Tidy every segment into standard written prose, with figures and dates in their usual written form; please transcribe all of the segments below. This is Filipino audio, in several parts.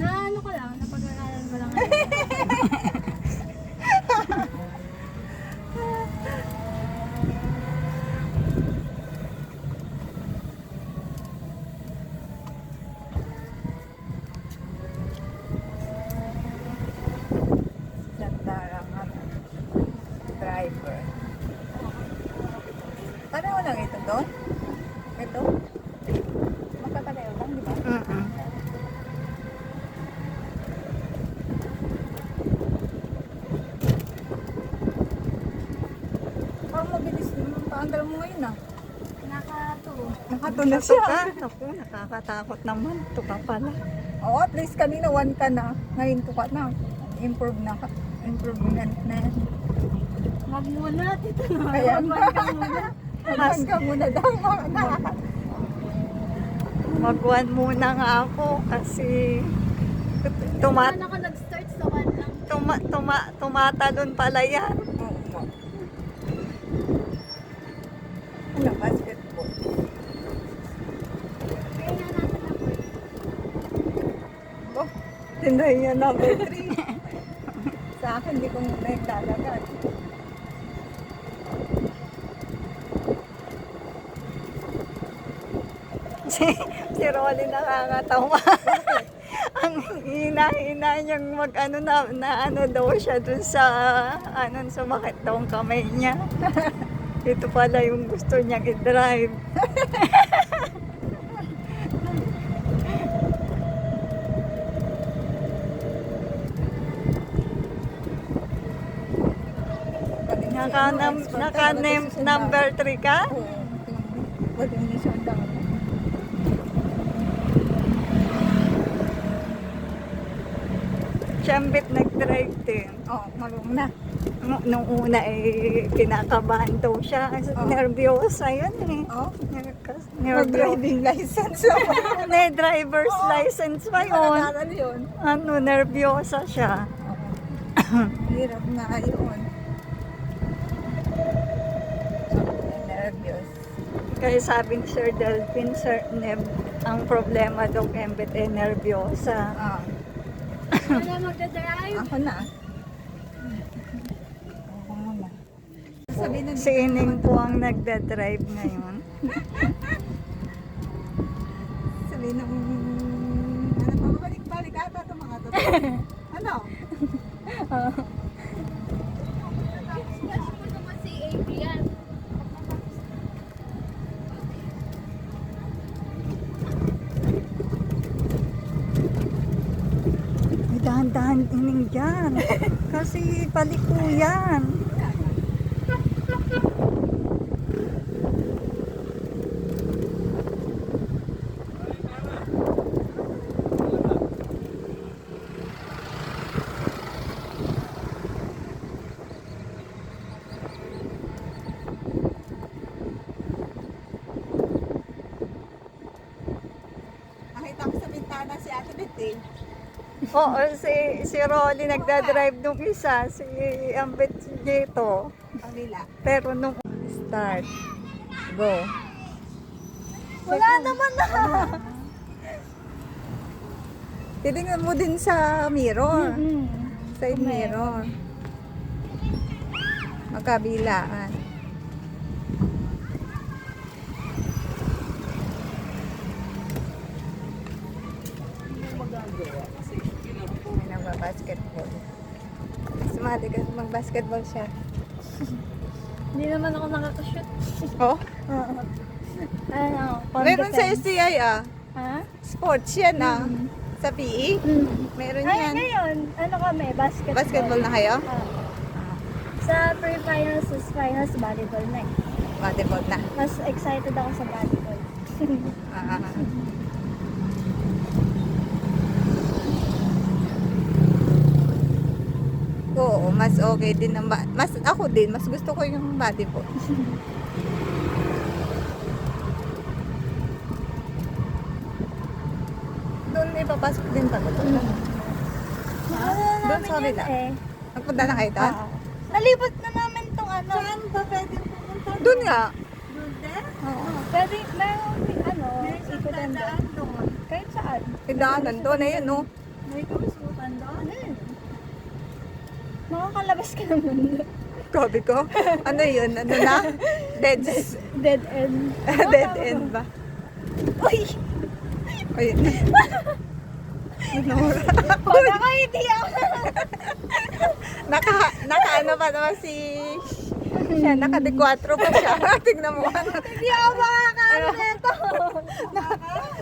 Na ano ko lang, napag-aralan ko lang. Sandarang driver. Pareho lang ito doon? Ito? Magkakalayo lang, di ba? Parang mabilis naman. Paandal mo ngayon ah. Nakatuo. Nakatuna siya. Ako, nakakatakot naman. Ito ka pala. Oo, at least kanina 1 ka na. Ngayon 2 ka na. Improve na ka. Improvement na yan. Wag muna, dito na. Kaya Wag ka muna. Hanggang ka muna daw mga na. Magwan muna nga ako kasi Saan ako nag-start sa 1 lang? tumatalon pala yan. Oo nga. Ano, basketball. Kaya nga natin ako. Oh, tinry niya number 3. Sa akin, hindi ko muna yung lalagay. Si Rolly nakakatawa. Ang hina-hina niyang na ano daw siya dun sa sumakit daw ang kamay niya. Ito pala yung gusto niyang i-drive. Number 3 ka? Oo. Pwede niya siya ang dami. Siyambit nag-drive din. Oo, marunong na. Nung una kinakabahan daw siya. Nervyosa yun eh. Oo. Nervyosa. Driving license. May driver's license pa yun. Nag-aaral yun. Nervyosa siya. Hirap nga yun. Nervous. Kaya sabi ni Sir Delphine, Sir Neb, ang problema daw embet nervyosa. Ah, Wala magdadrive. ako na. Ako muna. Sabihin na Si Ining po ang nagda-drive ngayon. Sabihin ng... Ano pa, balik-balik ata ito mga to. Ano? Kasi mo naman si AB yan. Ay, dahan-dahan Ining dyan. Kasi paliko yan. Nakita ko sa bintana si Ate Beth eh. Oo, si Rolly nagda-drive nung isa, si Ambet Jeto. Pamila. Pero nung start, go. Wala naman na. Titingnan mo din sa mirror. Side mirror. Magkabilaan. May nagbabasketball. Sumali ka mag-basketball siya. Hindi naman ako nakakashoot. Oh? Ano, Meron sa STI ah. Ha? Sports yan ah. Sa PE. Meron Ay, yan. ngayon, ano kami, basketball. Basketball na kayo? Sa pre-finals, finals, volleyball na eh. Volleyball na. Mas excited ako sa volleyball. Ah. Oo, mas okay din ang mas ako din, mas gusto ko yung volleyball. Doon ipapasok din pala to. Doon sa kabila. Eh. Nagpunta na kayo doon? Nalibot na namin tong ano. Saan ba pwede pumunta? Doon nga. Doon din? Oo. Pwede, meron, ano, ikutan doon. Kahit saan. Tindahanan doon, ayun no. May kamusukan doon. Makakalabas ka ng mundo. Sabi ko, ano yun? Ano na? Dead, Dead end. dead end ba? Uy! Ayun. Baka hindi ako. Naka ano pa naman si siya, naka-4 pa siya. Tingnan mo. Hindi ako makakaano nito.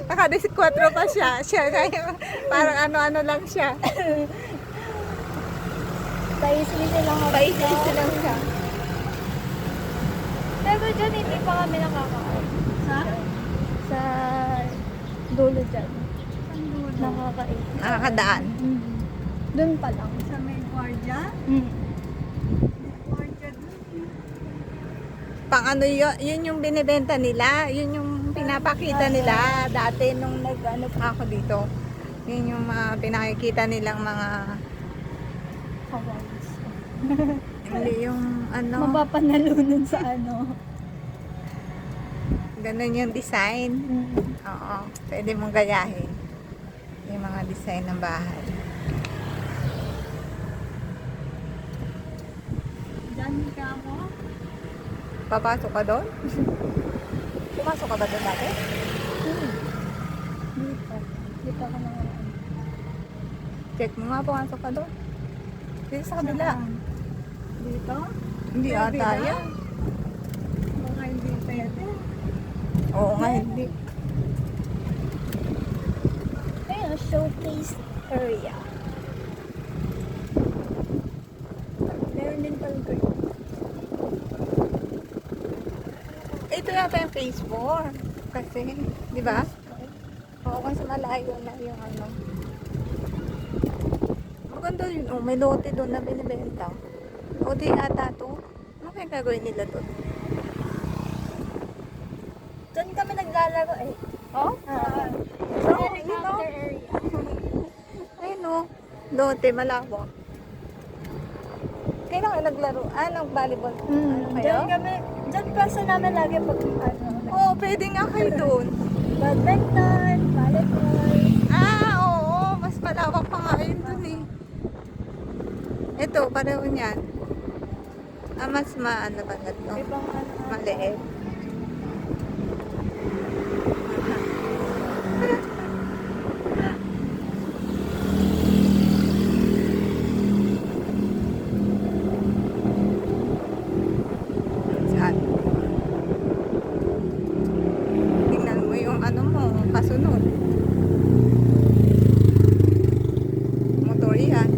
Naka-4 pa siya. Siya kaya parang ano-ano lang siya. Paisisi lang ako. Paisisi lang siya. Pero dyan hindi pa kami nakakaano. Sa? Sa dulo dyan. Nakakain. Nakakadaan. Doon pa lang. Sa may guardia? Guardia doon. Pang ano yun yung binibenta nila. Yun yung pinapakita nila dati nung nag-ano pa ako dito. Yun yung mga pinakikita nilang mga Kawalis. hindi yung ano. Mapapanalunan sa ano. Ganun yung design. Oo. Pwede mong gayahin. Yung mga design ng bahay. Diyan ka mo? Papasok ka doon? Pumasok ka ba doon dati? Dito. Dito ako na. Check mo nga, pumasok ka doon. Dito sa kabila. Dito? Hindi Sa ata kabila? yan. Baka hindi pwede. Oo nga, hindi. Ayun, showcase area. Meron din pala green. Ito yata yung phase 4. Kasi, di ba? Oo, kasi malayo na yung ano. Maganda yun. Oh, may lote doon na binibenta. Lote ata to. Ano kaya gagawin nila doon? Doon kami naglalaro eh. Oh? So, helicopter area. Ayun o. Lote, malabo. Kailan kayo naglaro? Nag-volleyball. Ano kayo? Diyan kami, diyan klase namin lagi pag ano. Oo, pwede nga kayo doon. Badminton, volleyball. Oo. Mas malawak pa nga yun doon eh. Ito, pareho niyan. Mas maano ba na to? Ibang ano. Maliit. Saan? Tingnan mo yung ano mo, kasunod. Motor yan.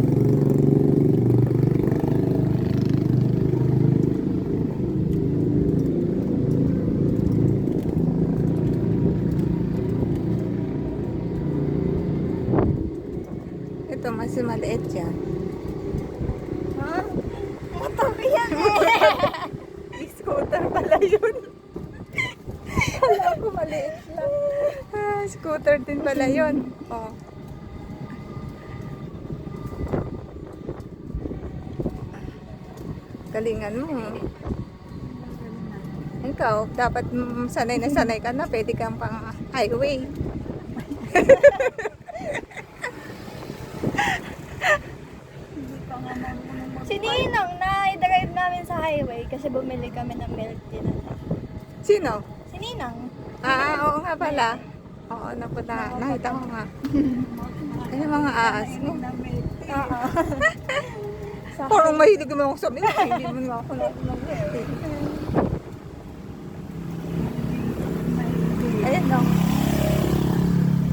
Ito, mas maliit yan. Ha? Motor yan Scooter pala yun. Kala ko maliit lang. Scooter din pala yun. Oh. Galingan mo. Ikaw, dapat sanay na sanay ka na. Pwede kang pang highway. Si Ninang na i-drive namin sa highway kasi bumili kami ng milk tea na. Sino? Si Ninang. Oo nga pala. Oo, napunta. Nakita ko nga. Ay, yung mga aas mo. Oo. Parang mahilig naman ako sa milk. Hindi mo nga ako ng milk. Ayan no.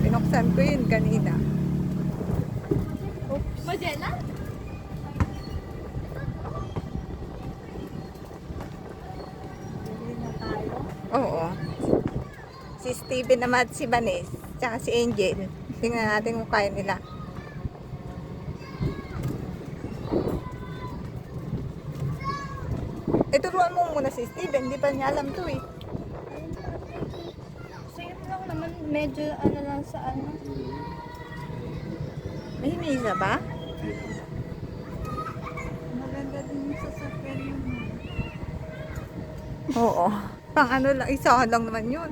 Pinuksan ko yun kanina. Magella? Oo. Si Steven naman at si Vanessa. Tsaka si Angel. Tingnan natin kung kaya nila. Turuan mo muna si Steven. Hindi pa niya alam to eh. Same lang naman. Medyo ano lang sa ano. May hinisa ba? Maganda din yung sasakyan yun. Oo. Pang ano lang, isa lang naman yun.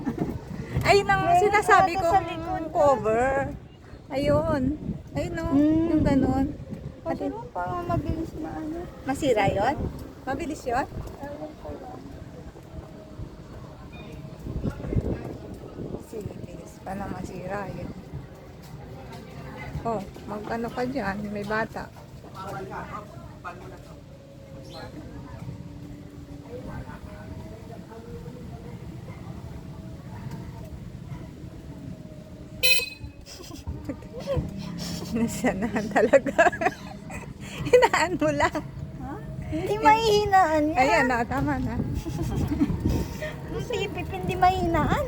Ayun ang May sinasabi kwarto ko sa likod. cover. Ayun. Ayun no, Mm. yung ganon. Kasi mo, parang mabilis na ano. Masira yon? Mabilis yon? Ewan ko lang. Sige, bilis pala masira yun. Oh, mag-ano ka dyan, may bata. Nasanahan talaga. Hinaan mo lang. Hindi mahihinaan yan. Ayan na, tama na. Pipip, hindi mahinaan.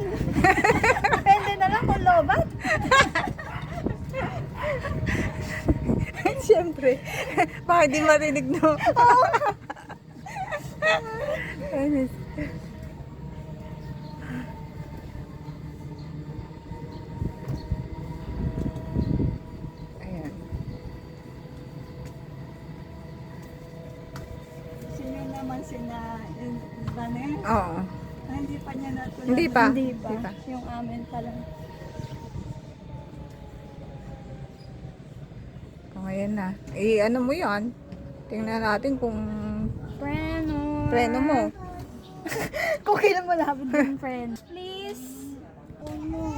Depende na lang kung lobat. Siyempre, baka di marinig no. Ayun. Ayan. Sino naman sina Vanessa? Oo. Hindi pa niya natulad. Hindi pa. Hindi pa. Hindi pa. Yung amin pa lang. O, ayan na. Ano mo yan? Tingnan natin kung preno mo. Kung kailan mo labad yung friend. Please. Oh no.